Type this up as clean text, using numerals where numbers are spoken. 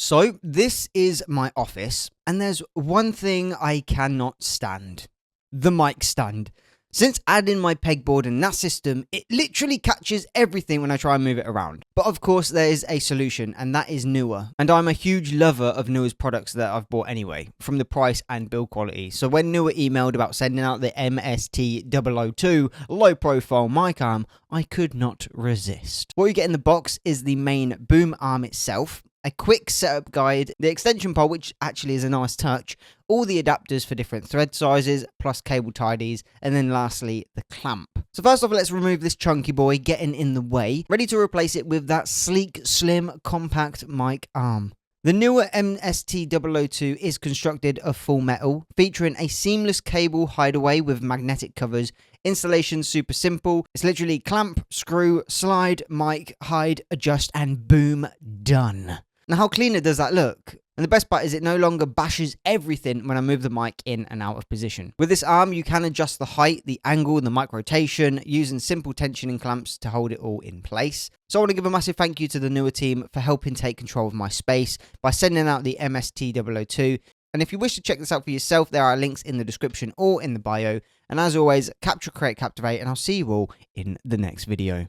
So this is my office, and there's one thing I cannot stand. The mic stand. Since adding my pegboard and NAS system, it literally catches everything when I try and move it around. But of course there is a solution, and that is Neewer. And I'm a huge lover of Neewer's products that I've bought anyway, from the price and build quality. So when Neewer emailed about sending out the MST002 low profile mic arm, I could not resist. What you get in the box is the main boom arm itself, a quick setup guide, the extension pole, which actually is a nice touch, all the adapters for different thread sizes, plus cable tidies, and then lastly, the clamp. So first off, let's remove this chunky boy getting in the way, ready to replace it with that sleek, slim, compact mic arm. The Neewer MST002 is constructed of full metal, featuring a seamless cable hideaway with magnetic covers. Installation super simple. It's literally clamp, screw, slide, mic, hide, adjust, and boom, done. Now, how cleaner does that look? And the best part is it no longer bashes everything when I move the mic in and out of position. With this arm, you can adjust the height, the angle, the mic rotation, using simple tensioning clamps to hold it all in place. So I want to give a massive thank you to the Neewer team for helping take control of my space by sending out the MST002. And if you wish to check this out for yourself, there are links in the description or in the bio. And as always, capture, create, captivate, and I'll see you all in the next video.